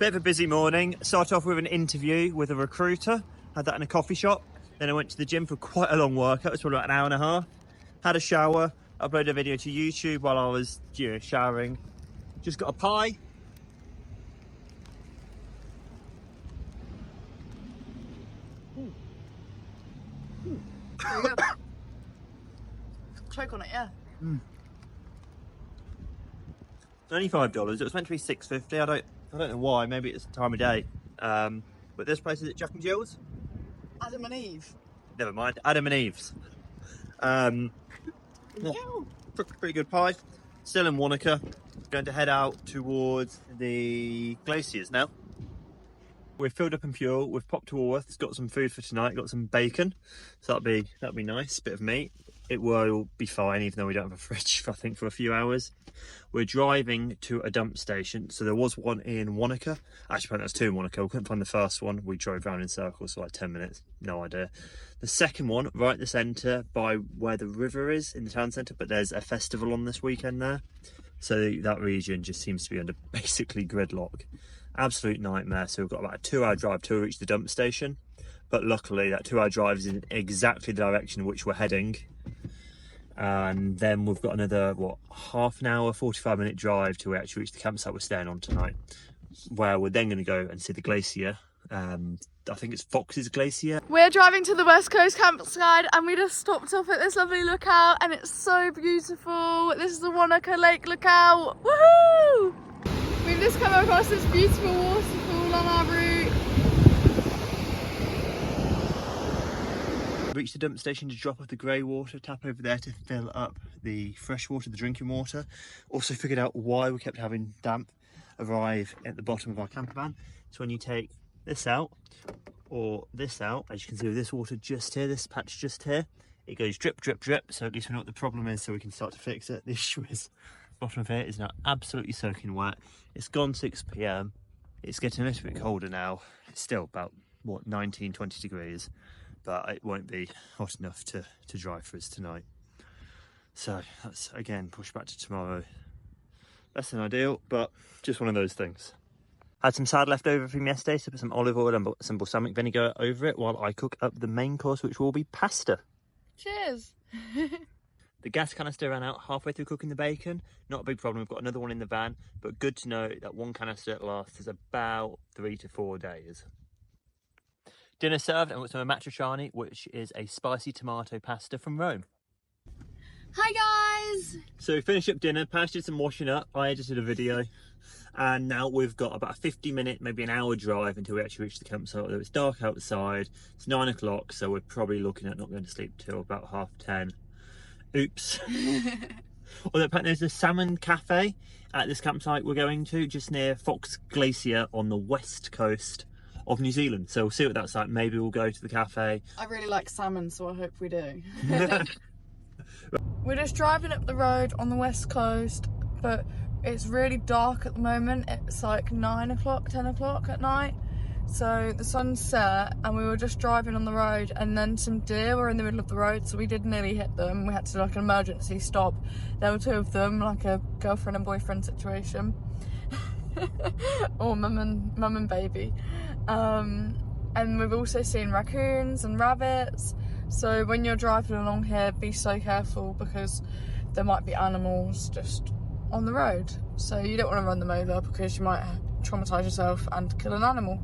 Bit of a busy morning. Start off with an interview with a recruiter. Had that in a coffee shop. Then I went to the gym for quite a long workout. It was probably about an hour and a half. Had a shower. Uploaded a video to YouTube while I was showering. Just got a pie. There you go. Choke on it, yeah. Only $5. It was meant to be $6.50. I don't know why. Maybe it's the time of day. But this place is at Jack and Jill's. Adam and Eve. Never mind. Adam and Eve's. Pretty good pie. Still in Wanaka. Going to head out towards the glaciers now. We've filled up in fuel. We've popped to Woolworths. Got some food for tonight. Got some bacon. So that'll be nice. Bit of meat. It will be fine, even though we don't have a fridge, I think, for a few hours. We're driving to a dump station. So there was one in Wanaka. Actually, there's two in Wanaka. We couldn't find the first one. We drove around in circles for like 10 minutes. No idea. The second one, right at the centre, by where the river is, in the town centre. But there's a festival on this weekend there. So that region just seems to be under basically gridlock. Absolute nightmare. So we've got about a 2-hour drive to reach the dump station. But luckily, that 2-hour drive is in exactly the direction in which we're heading. And then we've got another, half an hour, 45-minute drive to actually reach the campsite we're staying on tonight, where we're then going to go and see the glacier. I think it's Fox's Glacier. We're driving to the West Coast campsite and we just stopped off at this lovely lookout and it's so beautiful. This is the Wanaka Lake lookout. Woohoo! We've just come across this beautiful waterfall on our route. Reached the dump station to drop off the grey water tap over there to fill up the fresh water, the drinking water. Also figured out why we kept having damp arrive at the bottom of our camper van. So when you take this out or this out, as you can see with this water just here, this patch just here, it goes drip, drip, drip. So at least we know what the problem is so we can start to fix it. The issue is the bottom of it is now absolutely soaking wet. It's gone 6 p.m. It's getting a little bit colder now. It's still about, 19, 20 degrees. But it won't be hot enough to drive for us tonight. So that's, again, pushed back to tomorrow. Less than ideal, but just one of those things. Had some salad left over from yesterday, so put some olive oil and some balsamic vinegar over it while I cook up the main course, which will be pasta. Cheers! The gas canister ran out halfway through cooking the bacon. Not a big problem, we've got another one in the van, but good to know that one canister lasts us about 3 to 4 days. Dinner served, and we've got some matriciani, which is a spicy tomato pasta from Rome. Hi guys! So we finished up dinner, Pash did some washing up, I edited a video, and now we've got about a 50-minute, maybe an hour drive until we actually reach the campsite. Although it's dark outside, it's 9 o'clock, so we're probably looking at not going to sleep till about 10:30. Oops. Although apparently there's a salmon cafe at this campsite we're going to, just near Fox Glacier on the west coast of New Zealand. So we'll see what that's like. Maybe we'll go to the cafe. I really like salmon, so I hope we do. We're just driving up the road on the west coast, but it's really dark at the moment. It's like 9 o'clock, 10 o'clock at night. So the sun's set and we were just driving on the road and then some deer were in the middle of the road, so we did nearly hit them. We had to do like an emergency stop. There were 2 of them, like a girlfriend and boyfriend situation. Or mum and baby. And we've also seen raccoons and rabbits. So when you're driving along here, be so careful because there might be animals just on the road. So you don't want to run them over because you might traumatise yourself and kill an animal.